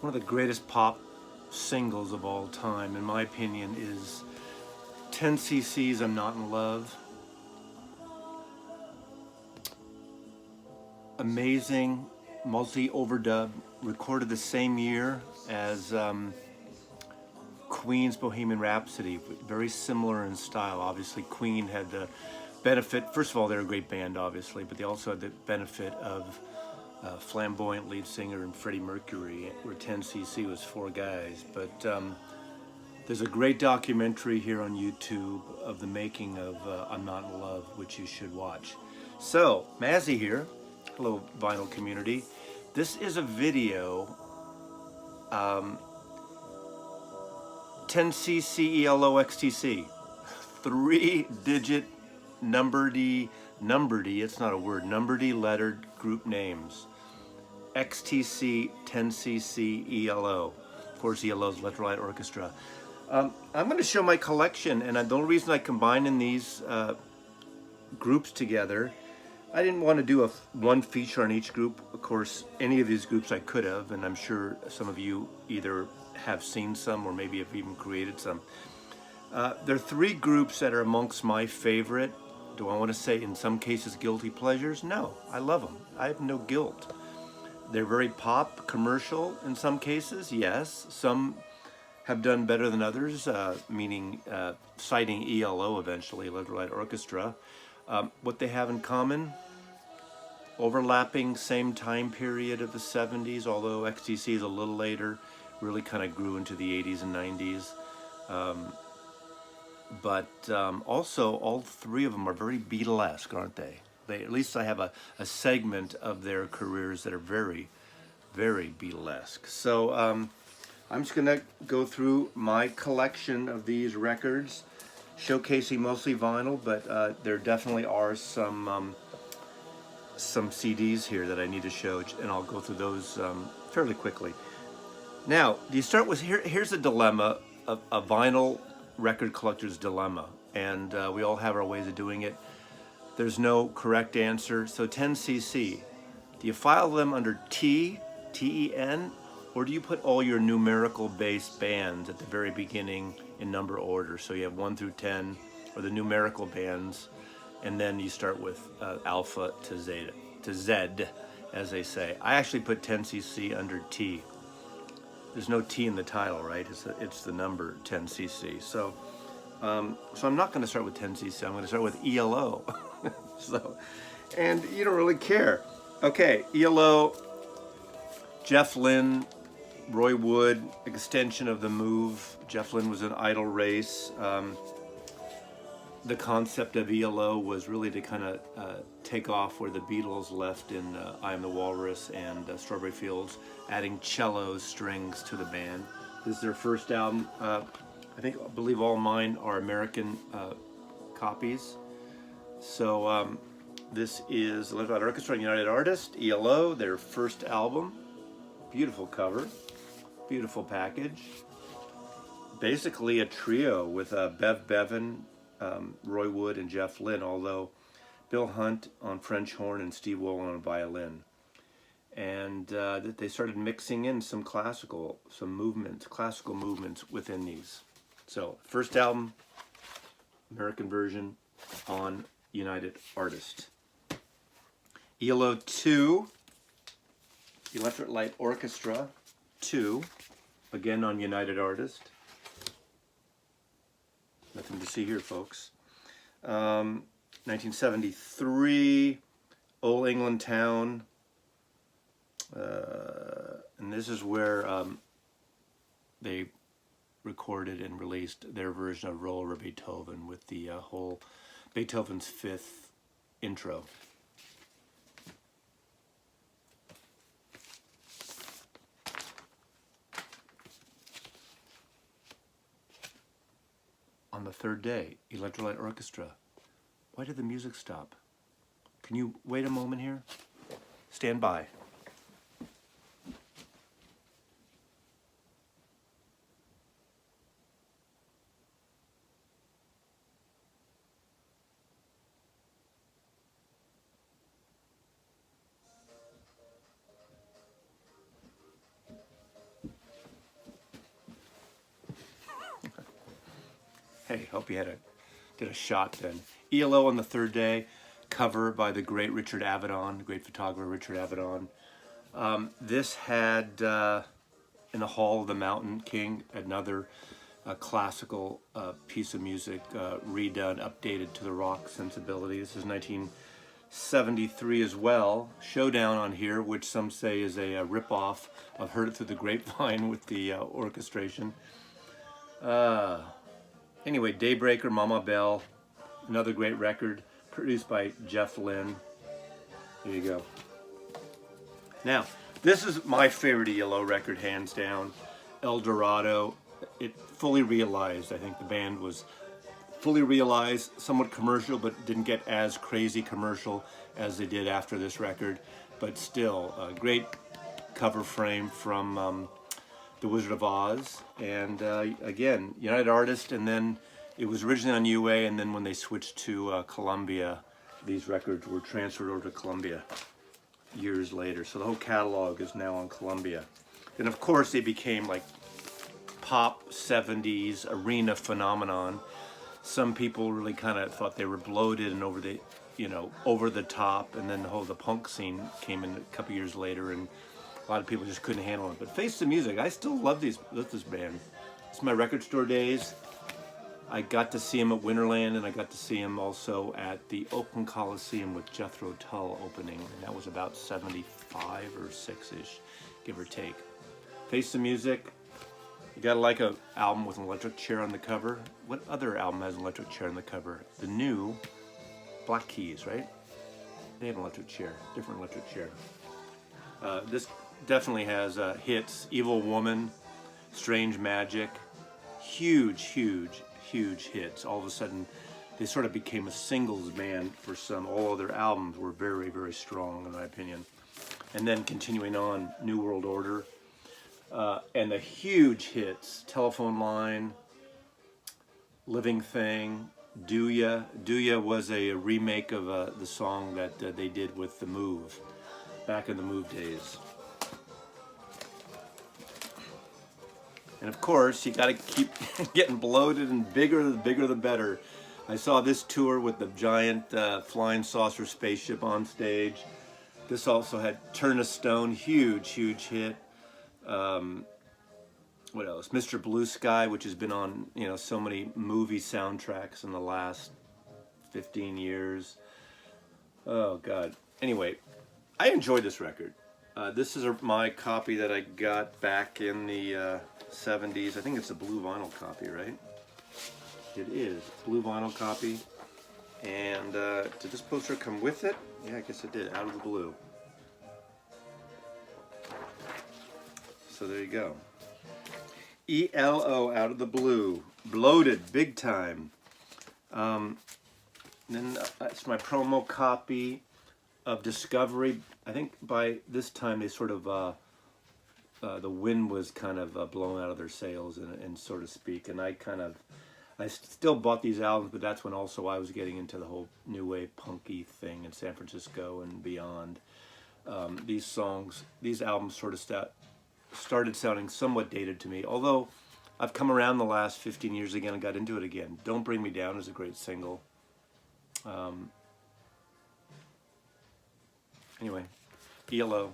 One of the greatest pop singles of all time, in my opinion, is 10cc's I'm Not in Love. Amazing, multi-overdub, recorded the same year as Queen's Bohemian Rhapsody, very similar in style. Obviously, Queen had the benefit, first of all, they're a great band, obviously, but they also had the benefit of flamboyant lead singer and Freddie Mercury, where 10cc was four guys. But there's a great documentary here on YouTube of the making of I'm Not in Love, which you should watch. So, Mazzy here. Hello, vinyl community. This is a video, 10CCELOXTC, three-digit numbered-y, it's not a word, numbered-y lettered group names. XTC, 10cc, ELO. Of course, ELO's Electrolyte Orchestra. I'm going to show my collection, and the only reason I combine in these groups together, I didn't want to do one feature on each group. Of course, any of these groups I could have, and I'm sure some of you either have seen some or maybe have even created some. There are three groups that are amongst my favorite. Do I want to say in some cases guilty pleasures? No, I love them. I have no guilt. They're very pop, commercial in some cases, yes. Some have done better than others, meaning citing ELO eventually, Electrolyte Orchestra. What they have in common, overlapping same time period of the 70s, although XTC is a little later, really kind of grew into the 80s and 90s. But also, all three of them are very Beatlesque, aren't they? At least I have a segment of their careers that are very, very Beatlesque. So I'm just going to go through my collection of these records, showcasing mostly vinyl, but there definitely are some CDs here that I need to show, and I'll go through those fairly quickly. Now, do you start with, here's a dilemma, a vinyl record collector's dilemma, and we all have our ways of doing it. There's no correct answer. So 10cc, do you file them under T, T-E-N, or do you put all your numerical based bands at the very beginning in number order? So you have 1 through 10, or the numerical bands, and then you start with alpha to zeta, to Z, as they say. I actually put 10cc under T. There's no T in the title, right? It's the number 10cc. So I'm not going to start with 10cc. I'm going to start with ELO. And you don't really care. Okay, ELO, Jeff Lynne, Roy Wood, extension of the Move. Jeff Lynne was an idle race. The concept of ELO was really to kind of take off where the Beatles left in I Am the Walrus and Strawberry Fields, adding cellos, strings to the band. This is their first album. I believe all mine are American copies. So this is Electrolyte Orchestra and United Artists, ELO, their first album. Beautiful cover, beautiful package. Basically a trio with Bev Bevan, Roy Wood, and Jeff Lynne, although Bill Hunt on French horn and Steve Wolin on violin. And they started mixing in some classical movements within these. So, first album, American version on United Artists. ELO 2, Electrolyte Orchestra 2, again on United Artists. Nothing to see here, folks. 1973, Old England Town. And this is where they recorded and released their version of Roll Over Beethoven with the whole Beethoven's Fifth intro. On the third day, Electrolyte Orchestra. Why did the music stop? Can you wait a moment here? Stand by. Hey, hope you did a shot then. ELO on the Third Day, cover by the great Richard Avedon, the great photographer Richard Avedon. This had in the Hall of the Mountain King, another classical piece of music redone, updated to the rock sensibility. This is 1973 as well. Showdown on here, which some say is a rip-off of Heard It Through the Grapevine with the orchestration. Anyway, Daybreaker, Mama Bell, another great record produced by Jeff Lynne. There you go. Now, this is my favorite ELO record, hands down. El Dorado. It fully realized, I think the band was fully realized, somewhat commercial, but didn't get as crazy commercial as they did after this record. But still, a great cover frame from The Wizard of Oz. And again, United Artists, and then it was originally on UA, and then when they switched to Columbia, these records were transferred over to Columbia years later. So the whole catalog is now on Columbia. And of course, they became like pop 70s arena phenomenon. Some people really kind of thought they were bloated and over the top, and then the punk scene came in a couple years later, and a lot of people just couldn't handle it. But Face the Music, I still love this band. It's my record store days. I got to see him at Winterland, and I got to see him also at the Oakland Coliseum with Jethro Tull opening, and that was about 75 or 6-ish, give or take. Face the Music. You gotta like an album with an electric chair on the cover. What other album has an electric chair on the cover? The new Black Keys, right? They have an electric chair, different electric chair. This definitely has hits. Evil Woman, Strange Magic, huge hits. All of a sudden, they sort of became a singles band for some. All other albums were very, very strong, in my opinion. And then continuing on, New World Order. And the huge hits, Telephone Line, Living Thing, Do Ya. Do Ya was a remake of the song that they did with The Move, back in the Move days. And of course, you gotta keep getting bloated and bigger the better. I saw this tour with the giant flying saucer spaceship on stage. This also had Turn a Stone, huge hit. What else? Mr. Blue Sky, which has been on so many movie soundtracks in the last 15 years. Oh God. Anyway, I enjoyed this record. This is my copy that I got back in the 70s. I think it's a blue vinyl copy, right? It is blue vinyl copy. And did this poster come with it? Yeah, I guess it did. Out of the Blue. So there you go. ELO, Out of the Blue. Bloated, big time. Then it's my promo copy of Discovery. I think by this time they sort of, the wind was kind of blown out of their sails, and so to speak. And I still bought these albums, but that's when also I was getting into the whole new wave punky thing in San Francisco and beyond. These albums sort of started sounding somewhat dated to me, although I've come around the last 15 years again and got into it again. Don't Bring Me Down is a great single. Anyway, ELO.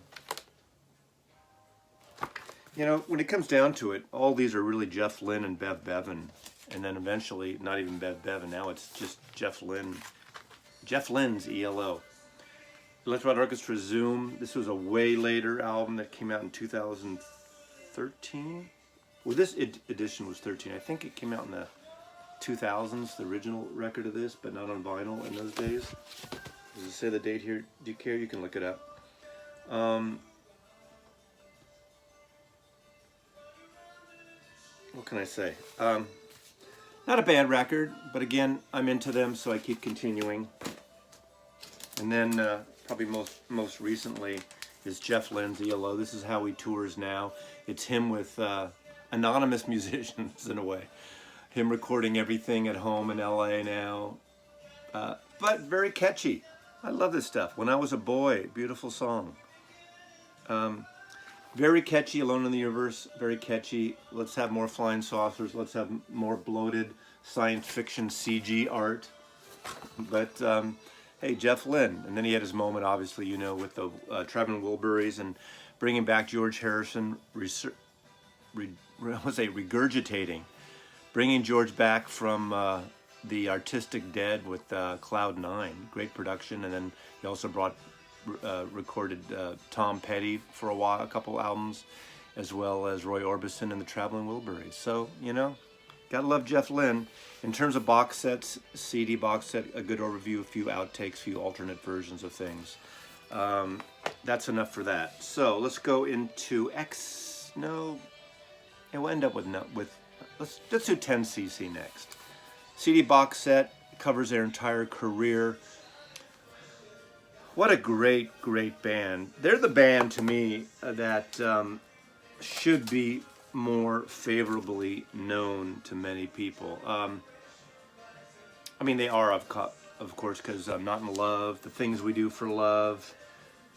When it comes down to it, all these are really Jeff Lynne and Bev Bevan, and then eventually not even Bev Bevan. Now it's just Jeff Lynne. Jeff Lynne's ELO. Electric Light Orchestra Zoom. This was a way later album that came out in 2013. Well, this edition was 13. I think it came out in the 2000s, the original record of this, but not on vinyl in those days. Does it say the date here? Do you care? You can look it up. What can I say? Not a bad record, but again, I'm into them, so I keep continuing. And then probably most recently is Jeff Lynne's ELO. This is how he tours now. It's him with anonymous musicians in a way. Him recording everything at home in LA now. But very catchy. I love this stuff. When I Was a Boy, beautiful song. Very catchy, Alone in the Universe, very catchy. Let's have more flying saucers. Let's have more bloated science fiction CG art. But hey, Jeff Lynne, and then he had his moment, obviously, you know, with the Traveling Wilburys and bringing back George Harrison, regurgitating, bringing George back from the artistic dead with Cloud 9, great production, and then he also recorded Tom Petty for a while, a couple albums, as well as Roy Orbison and the Traveling Wilburys. So, you know, gotta love Jeff Lynne. In terms of box sets, CD box set, a good overview, a few outtakes, a few alternate versions of things. That's enough for that. So let's go into we'll end up with let's do 10cc next. CD box set covers their entire career. What a great band. They're the band to me that should be more favorably known to many people. I mean, they are, of course, because I'm Not in Love, The Things We Do for Love.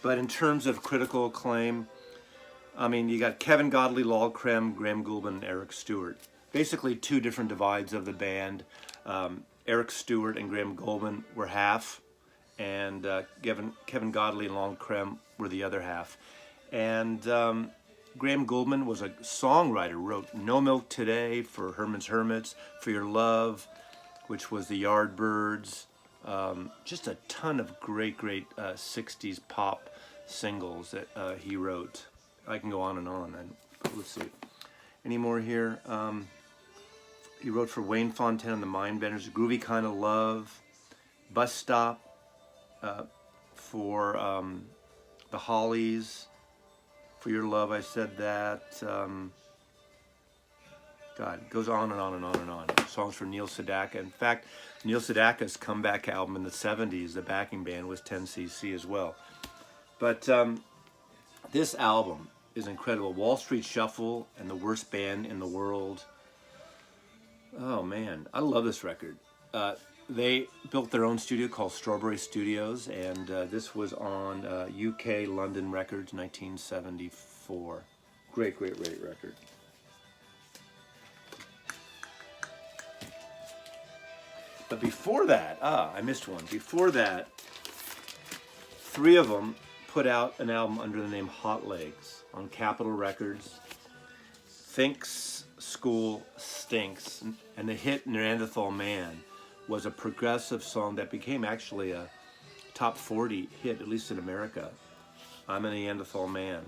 But in terms of critical acclaim, I mean, you got Kevin Godley, Lol Creme, Graham Gouldman, and Eric Stewart. Basically, two different divides of the band. Eric Stewart and Graham Gouldman were half, and Kevin Godley and Lol Creme were the other half. And Graham Gouldman was a songwriter, wrote No Milk Today for Herman's Hermits, For Your Love, which was the Yardbirds. Just a ton of great 60s pop singles that he wrote. I can go on and on. Let's see. Any more here? He wrote for Wayne Fontaine and the Mindbenders, Groovy Kind of Love, Bus Stop, for the Hollies, For Your Love, I said that. God, it goes on and on and on and on. Songs for Neil Sedaka. In fact, Neil Sedaka's comeback album in the 70s, the backing band was 10cc as well. But this album is incredible. Wall Street Shuffle and The Worst Band in the World. Oh man, I love this record. They built their own studio called Strawberry Studios, and this was on UK London Records, 1974. Great record. But before that, I missed one. Before that, three of them put out an album under the name Hot Legs on Capitol Records. Thinks School Stinks, and the hit Neanderthal Man was a progressive song that became actually a top 40 hit, at least in America. I'm a Neanderthal Man.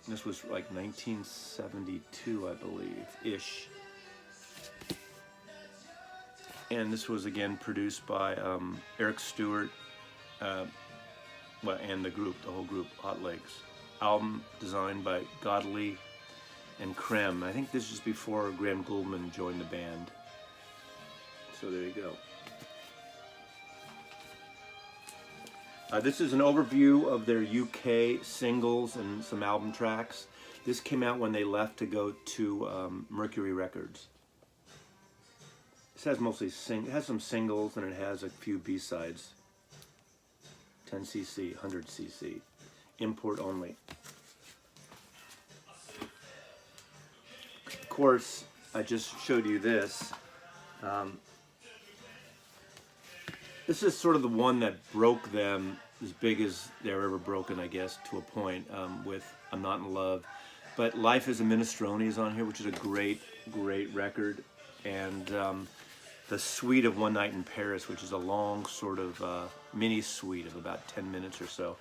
This was like 1972, I believe, ish. And this was again produced by Eric Stewart, and the whole group, Hot Legs. Album designed by Godley and Creme. I think this is before Graham Gouldman joined the band. So there you go. This is an overview of their UK singles and some album tracks. This came out when they left to go to Mercury Records. This has it has some singles and it has a few B-sides. 10cc, 100cc, import only. Of course, I just showed you this. This is sort of the one that broke them as big as they're ever broken, I guess, to a point, with I'm Not in Love. But Life is a Minestrone is on here, which is a great record. And the suite of One Night in Paris, which is a long sort of mini suite of about 10 minutes or so.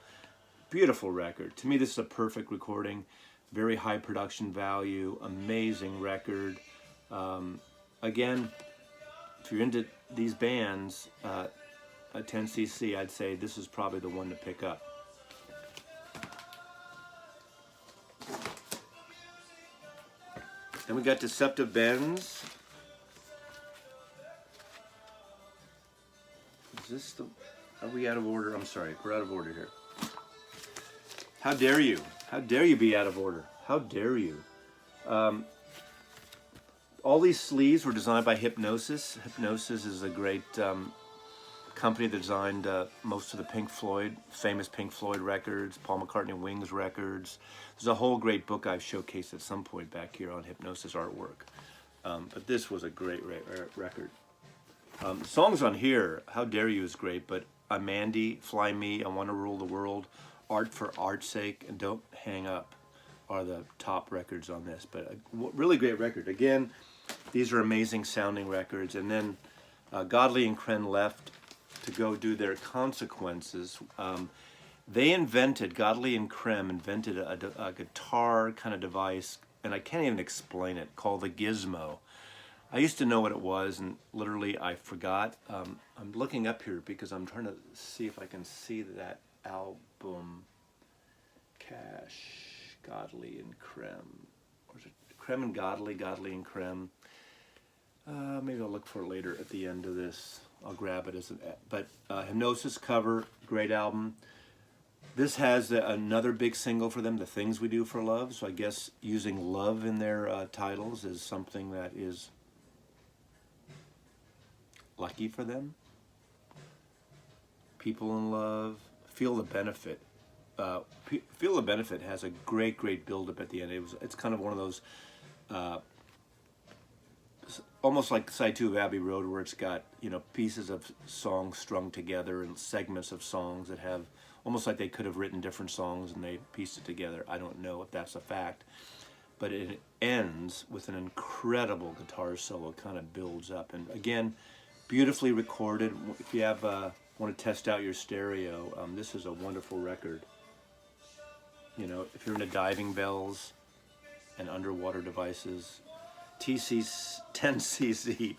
Beautiful record. To me, this is a perfect recording. Very high production value. Amazing record. Again, if you're into these bands, 10cc, I'd say this is probably the one to pick up. Then we got Deceptive Bends. Is this the... Are we out of order? I'm sorry, we're out of order here. How dare you? How dare you be out of order? How dare you? All these sleeves were designed by Hypnosis. Hypnosis is a great company that designed most of the famous Pink Floyd records, Paul McCartney Wings records. There's a whole great book I've showcased at some point back here on Hypnosis artwork. But this was a great record. Songs on here, How Dare You is great, but I'm Mandy, Fly Me, I Want to Rule the World, Art for Art's Sake, and Don't Hang Up are the top records on this. But a really great record. Again, these are amazing sounding records. And then Godley and Creme left to go do their Consequences. Godley and Creme invented a guitar kind of device, and I can't even explain it, called the Gizmo. I used to know what it was, and literally I forgot. I'm looking up here because I'm trying to see if I can see that album. Cash, Godley and Creme. Or is it Creme and Godley, Godley and Creme? Maybe I'll look for it later at the end of this. I'll grab it but Hypnosis cover, great album. This has another big single for them, The Things We Do for Love. So I guess using love in their titles is something that is lucky for them. People in Love, Feel the Benefit. Feel the Benefit has a great build-up at the end. It's kind of one of those, almost like side 2 of Abbey Road, where it's got, you know, pieces of songs strung together and segments of songs that have, almost like they could have written different songs and they pieced it together. I don't know if that's a fact, but it ends with an incredible guitar solo. It kind of builds up, and again, beautifully recorded. If you have want to test out your stereo, this is a wonderful record. You know, if you're into diving bells and underwater devices, 10cc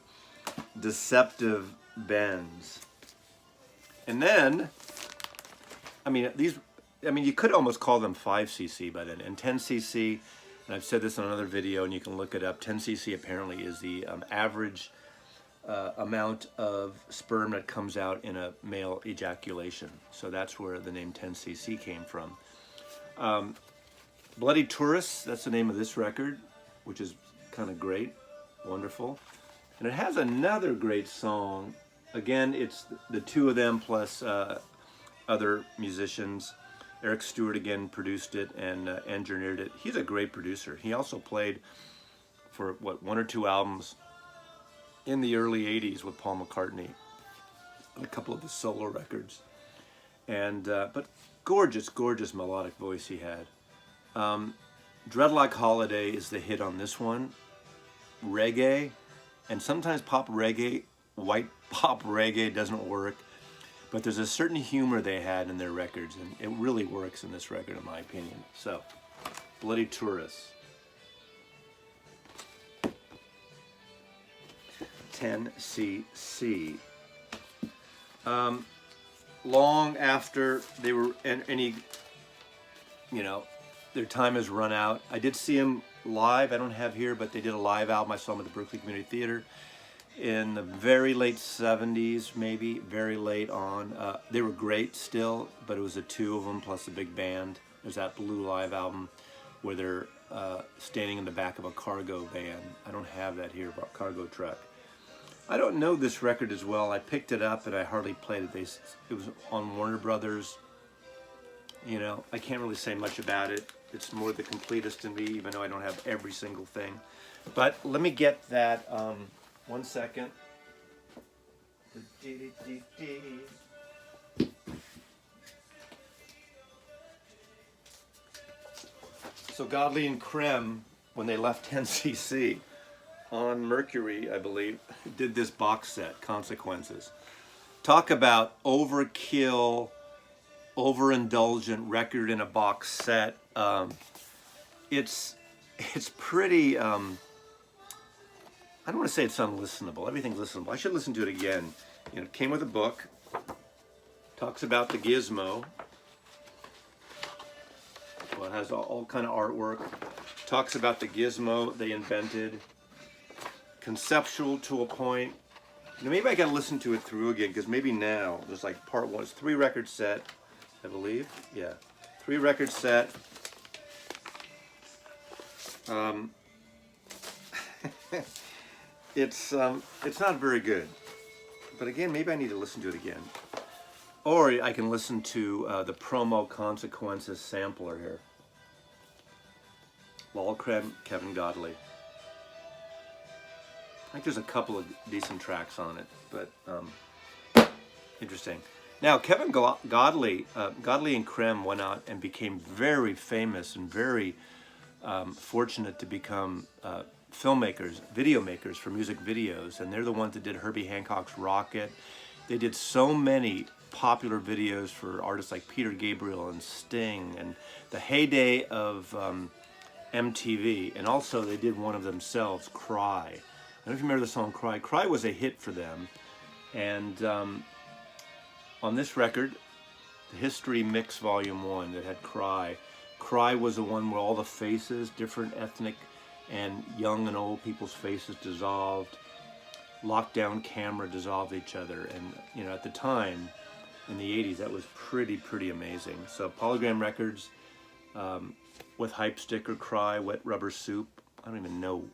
Deceptive Bends. And then, you could almost call them 5cc by then. And 10cc, and I've said this in another video, and you can look it up, 10cc apparently is the average amount of sperm that comes out in a male ejaculation. So that's where the name 10cc came from. Bloody Tourists, that's the name of this record, which is kind of great, wonderful. And it has another great song. Again, it's the two of them plus other musicians. Eric Stewart again produced it and engineered it. He's a great producer. He also played for, one or two albums in the early 80s with Paul McCartney and a couple of his solo records. And but gorgeous melodic voice he had. Dreadlock Holiday is the hit on this one. Reggae, and sometimes pop reggae, white pop reggae doesn't work, but there's a certain humor they had in their records, and it really works in this record in my opinion. So, Bloody Tourists. 10cc. Long after they were their time has run out. I did see them live. I don't have here, but they did a live album. I saw them at the Berkeley Community Theater in the very late 70s, maybe very late on. They were great still, but it was the two of them plus a big band. There's that Blue live album where they're standing in the back of a cargo van. I don't have that here, but cargo truck. I don't know this record as well. I picked it up and I hardly played it. It was on Warner Brothers. You know, I can't really say much about it. It's more the completest to me, even though I don't have every single thing. But let me get that, 1 second. So Godley and Creme, when they left 10cc, on Mercury, I believe, did this box set, Consequences. Talk about overkill, overindulgent record in a box set. It's pretty, I don't want to say it's unlistenable. Everything's listenable. I should listen to it again. You know, it came with a book. Talks about the Gizmo. Well, it has all kind of artwork. Talks about the Gizmo they invented. Conceptual to a point. You know, maybe I gotta listen to it through again, because maybe now there's like part one. It's 3 record set, I believe. Yeah, 3 record set. It's not very good. But again, maybe I need to listen to it again. Or I can listen to the promo Consequences sampler here. Lol Creme, Kevin Godley. think there's a couple of decent tracks on it, but interesting. Now, Kevin Godley and Krem went out and became very famous and very fortunate to become filmmakers, video makers for music videos, and they're the ones that did Herbie Hancock's Rocket. They did so many popular videos for artists like Peter Gabriel and Sting, and the heyday of MTV, and also they did one of themselves, Cry. I don't know if you remember the song Cry. Cry was a hit for them, and on this record, the History Mix Volume 1 that had Cry. Cry was the one where all the faces, different ethnic and young and old people's faces dissolved. Lockdown camera dissolved each other, and you know, at the time in the 80s, that was pretty amazing. So Polygram Records with Hype Sticker, Cry, Wet Rubber Soup. I don't even know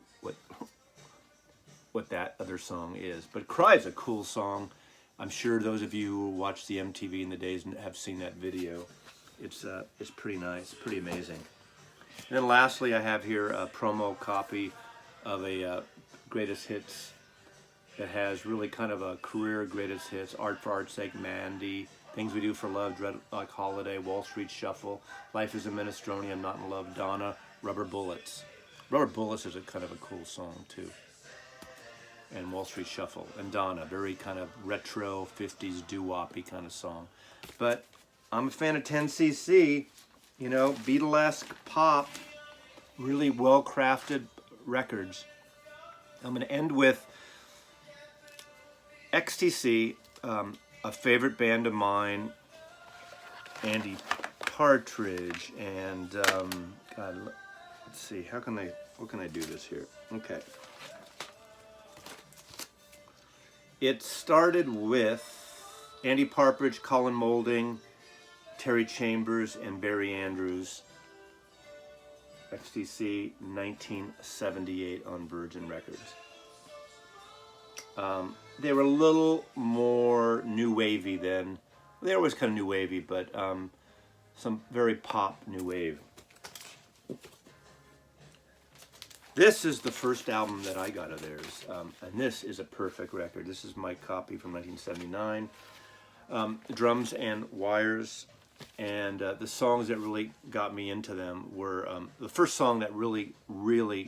what that other song is, but Cry is a cool song. I'm sure those of you who watched the MTV in the days have seen that video. It's pretty nice, pretty amazing. And then lastly, I have here a promo copy of a greatest hits that has really kind of a career greatest hits: Art for Art's Sake, Mandy, Things We Do for Love, Dread Like Holiday, Wall Street Shuffle, Life is a Minestrone, I'm Not in Love, Donna, Rubber Bullets. Rubber Bullets is a kind of a cool song too. And Wall Street Shuffle and Donna, very kind of retro 50s doo-woppy kind of song. But I'm a fan of 10cc, you know, Beatlesque pop, really well-crafted records. I'm going to end with XTC, a favorite band of mine, Andy Partridge, and God, let's see, what can I do this here? Okay. It started with Andy Partridge, Colin Moulding, Terry Chambers, and Barry Andrews. XTC 1978 on Virgin Records. They were a little more new wavy then. They were always kind of new wavy, but some very pop new wave. This is the first album that I got of theirs, and this is a perfect record. This is my copy from 1979. Drums and Wires, and the songs that really got me into them were, the first song that really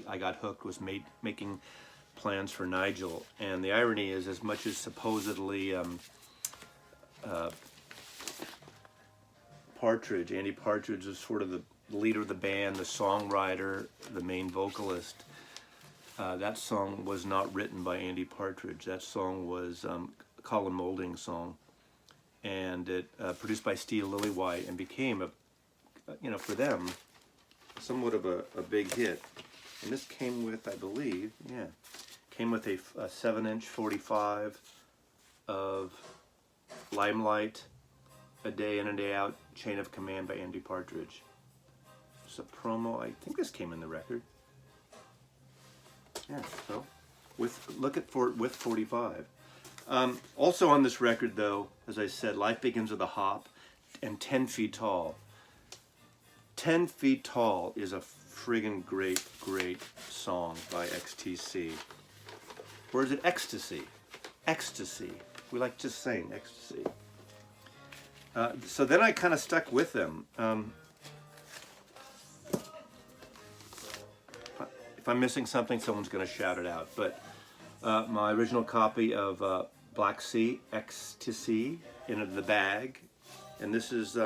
I got hooked was Making Plans for Nigel. And the irony is, as much as supposedly Andy Partridge is sort of the leader of the band, the songwriter, the main vocalist, that song was not written by Andy Partridge. That song was Colin Moulding's song, and it produced by Steve Lillywhite, and became for them, somewhat of a big hit. And this came with, I believe, came with a 7-inch 45 of Limelight, A Day In and Day Out, Chain of Command by Andy Partridge. It's a promo. I think this came in the record. Yeah, so with 45. Also on this record, though, as I said, Life Begins with a Hop and 10 Feet Tall. 10 Feet Tall is a friggin' great song by XTC. Or is it Ecstasy? Ecstasy. We like just saying Ecstasy. So then I kind of stuck with them. If I'm missing something, someone's going to shout it out. But my original copy of Black Sea, Ecstasy, in the bag. And this is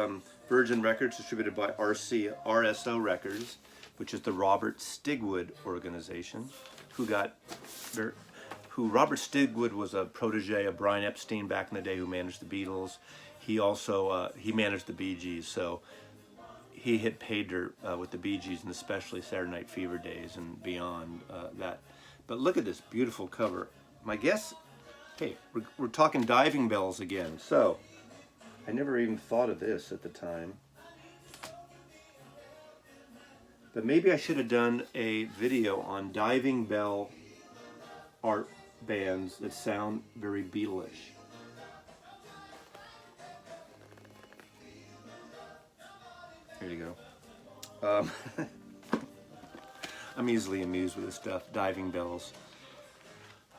Virgin Records, distributed by RSO Records, which is the Robert Stigwood organization, who Robert Stigwood was a protege of Brian Epstein back in the day, who managed the Beatles. He also he managed the Bee Gees, so he hit pay dirt with the Bee Gees, and especially Saturday Night Fever days and beyond that. But look at this beautiful cover. My guess, hey, we're talking diving bells again. So I never even thought of this at the time. But maybe I should have done a video on diving bell art bands that sound very Beatles-ish. There you go. I'm easily amused with this stuff, diving bells.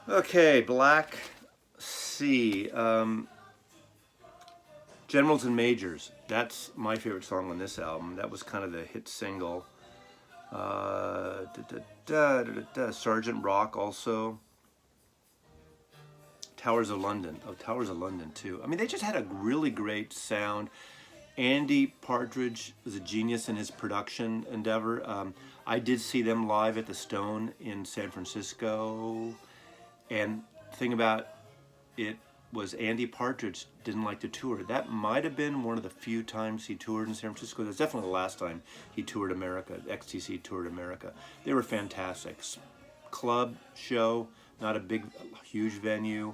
Okay, Black Sea. Generals and Majors. That's my favorite song on this album. That was kind of the hit single. Sergeant Rock also. Towers of London. Oh, Towers of London too. I mean, they just had a really great sound. Andy Partridge was a genius in his production endeavor. I did see them live at the Stone in San Francisco. And the thing about it was Andy Partridge didn't like to tour. That might have been one of the few times he toured in San Francisco. That's definitely the last time he toured America. XTC toured America. They were fantastic. Club show, not a big, huge venue.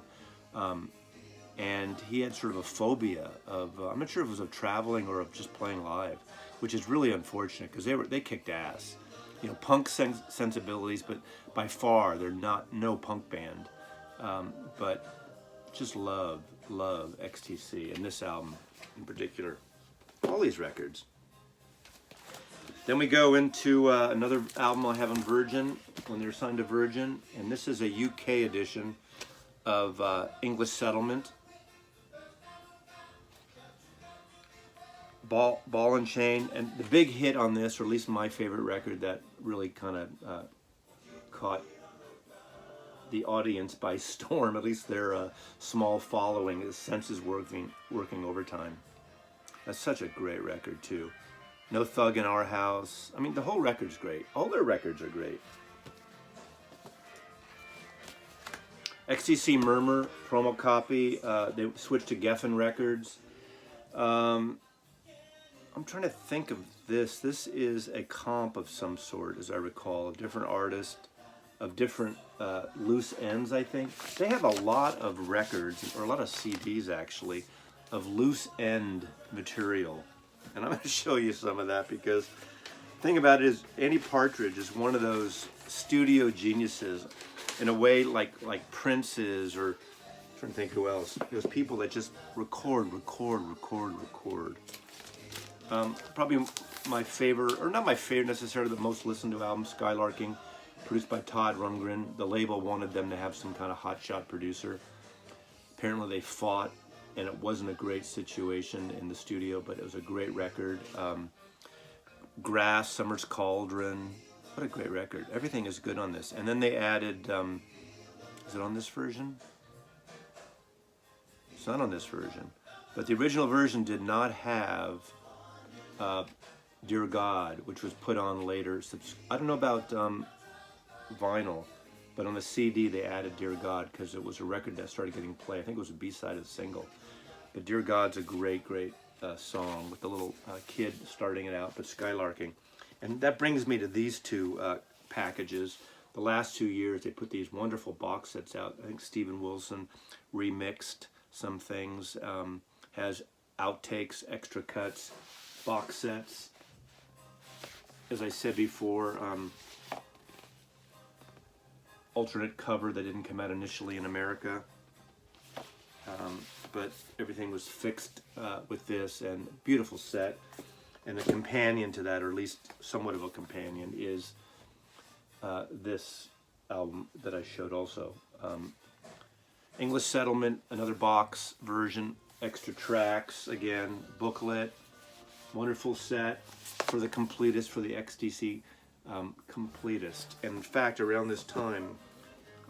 And he had sort of a phobia of, I'm not sure if it was of traveling or of just playing live, which is really unfortunate because they kicked ass. You know, punk sensibilities, but by far they're no punk band. But just love XTC and this album in particular. All these records. Then we go into another album I have on Virgin when they're signed to Virgin, and this is a UK edition of English Settlement. Ball and Chain, and the big hit on this, or at least my favorite record that really kind of caught the audience by storm, at least their small following, is Senses working overtime. That's such a great record too. No Thug in Our House. I mean, the whole record's great. All their records are great. XTC Murmur promo copy. They switched to Geffen Records. I'm trying to think of this. This is a comp of some sort, as I recall, of different artists, of different loose ends, I think. They have a lot of records, or a lot of CDs actually, of loose end material. And I'm going to show you some of that because the thing about it is Andy Partridge is one of those studio geniuses in a way like Prince is, or I'm trying to think who else. Those people that just record. Probably my favorite, or not my favorite necessarily, the most listened to album, Skylarking, produced by Todd Rundgren. The label wanted them to have some kind of hotshot producer. Apparently they fought, and it wasn't a great situation in the studio, but it was a great record. Grass, Summer's Cauldron, what a great record. Everything is good on this. And then they added, is it on this version? It's not on this version. But the original version did not have Dear God, which was put on later. I don't know about vinyl, but on the CD they added Dear God because it was a record that started getting play. I think it was a B-side of the single. But Dear God's a great song with the little kid starting it out, but Skylarking. And that brings me to these two packages. The last 2 years they put these wonderful box sets out. I think Steven Wilson remixed some things, has outtakes, extra cuts, box sets. As I said before, alternate cover that didn't come out initially in America, but everything was fixed with this, and beautiful set. And the companion to that, or at least somewhat of a companion, is this album that I showed also. English Settlement, another box version, extra tracks, again, booklet, wonderful set for the completist, for the XTC completist. And in fact, around this time,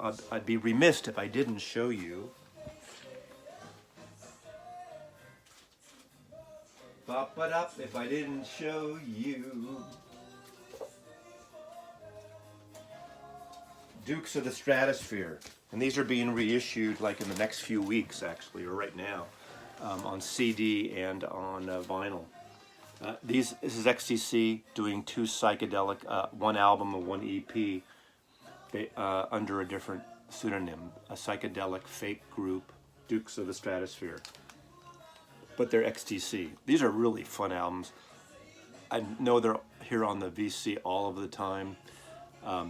I'd be remiss if I didn't show you Bop it up if I didn't show you Dukes of the Stratosphere. And these are being reissued like in the next few weeks, actually, or right now, on CD and on vinyl. This is XTC doing two psychedelic, one album and one EP under a different pseudonym, a psychedelic fake group, Dukes of the Stratosphere. But they're XTC. These are really fun albums. I know they're here on the VC all of the time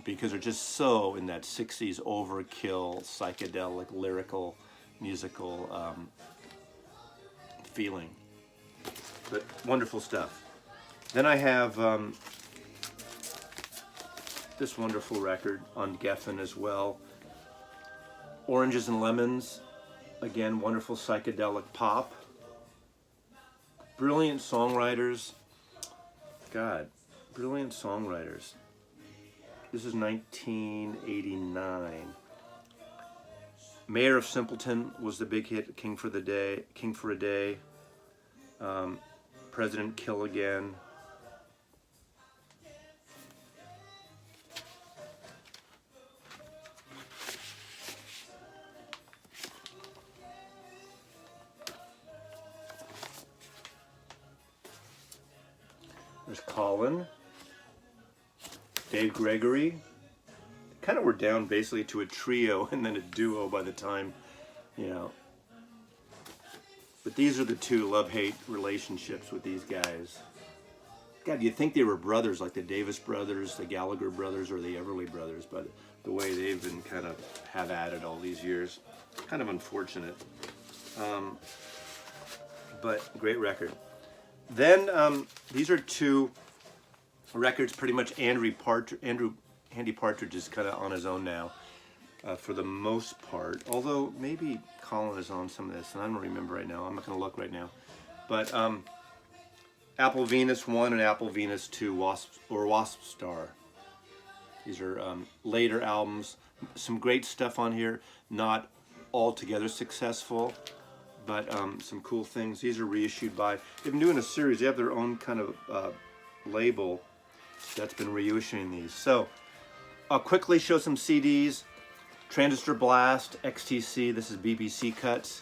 because they're just so in that 60s overkill, psychedelic, lyrical, musical feeling. But wonderful stuff. Then I have this wonderful record on Geffen as well. Oranges and Lemons, again, wonderful psychedelic pop. Brilliant songwriters. God, brilliant songwriters. This is 1989. Mayor of Simpleton was the big hit. King for a Day. President Kill Again. There's Colin. Dave Gregory. Kind of were down basically to a trio and then a duo by the time, you know. But these are the two love-hate relationships with these guys. God, you'd think they were brothers, like the Davis brothers, the Gallagher brothers, or the Everly brothers, but the way they've been kind of have at it all these years. Kind of unfortunate. But great record. Then these are two records, pretty much Andy Partridge is kind of on his own now, for the most part. Although maybe Colin is on some of this, and I don't remember right now. I'm not going to look right now. But Apple Venus 1 and Apple Venus 2, Wasp Star. These are later albums. Some great stuff on here. Not altogether successful, but some cool things. These are reissued by, they've been doing a series. They have their own kind of label that's been reissuing these. So I'll quickly show some CDs. Transistor Blast, XTC. This is BBC cuts.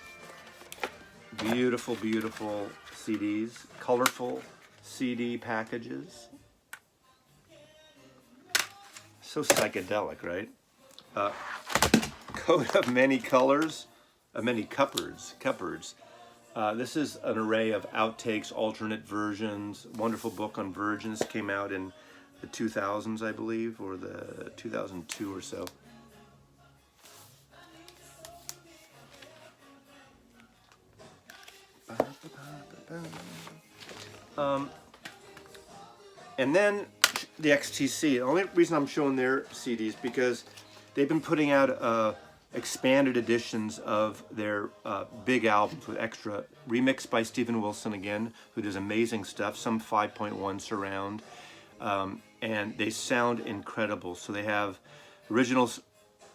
Beautiful, beautiful CDs. Colorful CD packages. So psychedelic, right? Coat of Many Colors. Many cupboards. This is an array of outtakes, alternate versions. Wonderful book on Virgins. Came out in the 2000s, I believe, or the 2002 or so. And then the XTC. The only reason I'm showing their CDs because they've been putting out expanded editions of their big albums with extra remixed by Stephen Wilson again, who does amazing stuff. Some 5.1 surround, and they sound incredible. So they have originals.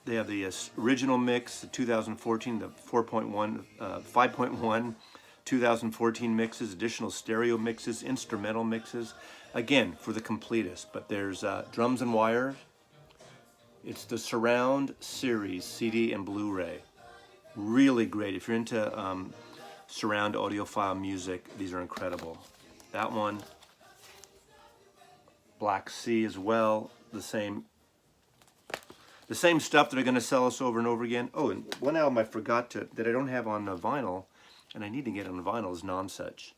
They have the original mix, the 2014, the 4.1, 5.1. 2014 mixes, additional stereo mixes, instrumental mixes, again for the completists. But there's drums and wires. It's the Surround series, CD and Blu-ray. Really great. If you're into surround audiophile music, these are incredible. That one, Black Sea as well. The same stuff that are going to sell us over and over again. Oh, and one album I forgot that I don't have on vinyl, and I need to get on vinyl, is Nonsuch.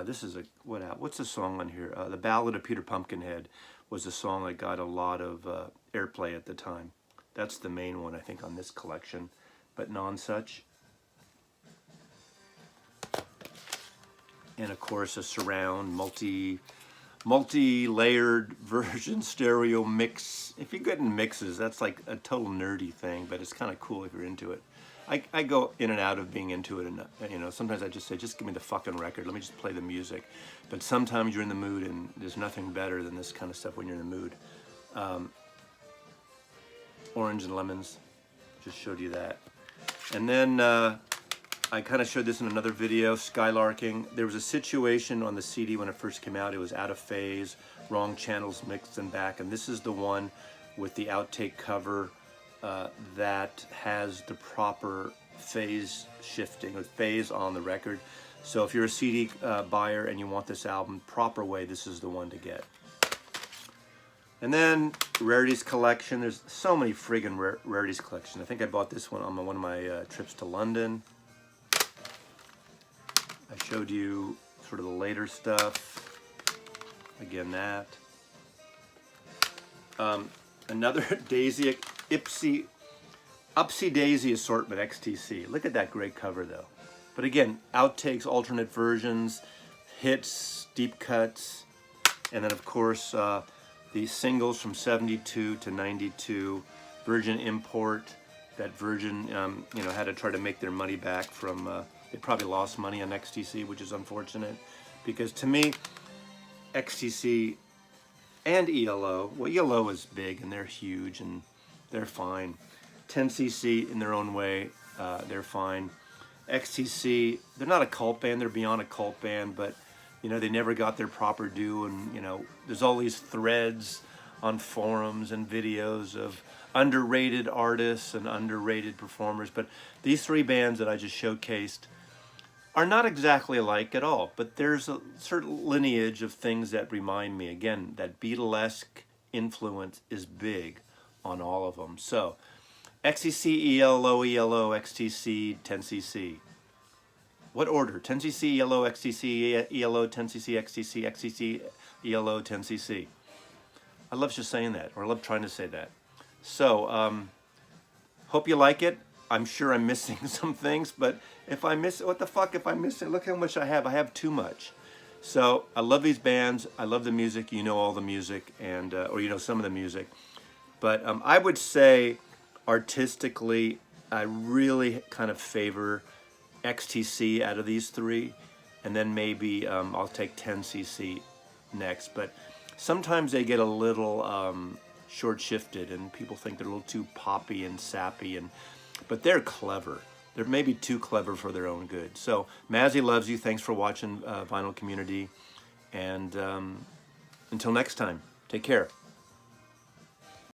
This is what's the song on here? The Ballad of Peter Pumpkinhead was a song that got a lot of airplay at the time. That's the main one, I think, on this collection. But Nonsuch. And of course a surround, multi-layered version stereo mix. If you're getting mixes, that's like a total nerdy thing, but it's kind of cool if you're into it. I go in and out of being into it, and sometimes I just say, just give me the fucking record, let me just play the music. But sometimes you're in the mood, and there's nothing better than this kind of stuff when you're in the mood. Orange and Lemons, just showed you that. And then I kind of showed this in another video, Skylarking. There was a situation on the CD when it first came out, it was out of phase, wrong channels mixed and back, and this is the one with the outtake cover that has the proper phase shifting or phase on the record. So if you're a CD buyer and you want this album proper way, this is the one to get. And then Rarities Collection. There's so many friggin' Rarities Collection. I think I bought this one on one of my trips to London. I showed you sort of the later stuff. Again, that. Another Daisy Upsy Daisy assortment XTC. Look at that great cover though. But again, outtakes, alternate versions, hits, deep cuts, and then of course the singles from 72 to 92, Virgin Import, that Virgin, had to try to make their money back from. They probably lost money on XTC, which is unfortunate, because to me, XTC and ELO. Well, ELO is big and they're huge and they're fine. 10cc in their own way, they're fine. XTC, they're not a cult band, they're beyond a cult band, but they never got their proper due, and there's all these threads on forums and videos of underrated artists and underrated performers. But these three bands that I just showcased are not exactly alike at all, but there's a certain lineage of things that remind me, again, that Beatlesque influence is big on all of them. So, XTC, ELO, ELO, XTC, 10cc. What order? 10cc, ELO, XTC, ELO, 10cc, XTC, XTC, ELO, 10cc. I love just saying that, or I love trying to say that. So, hope you like it. I'm sure I'm missing some things, but if I miss it, what the fuck if I miss it? Look how much I have. I have too much. So I love these bands. I love the music. You know all the music, and or some of the music. But I would say artistically, I really kind of favor XTC out of these three, and then maybe I'll take 10cc next. But sometimes they get a little short-shifted, and people think they're a little too poppy and sappy, but they're clever. They're maybe too clever for their own good. So Mazzy loves you. Thanks for watching, Vinyl Community, and until next time, take care.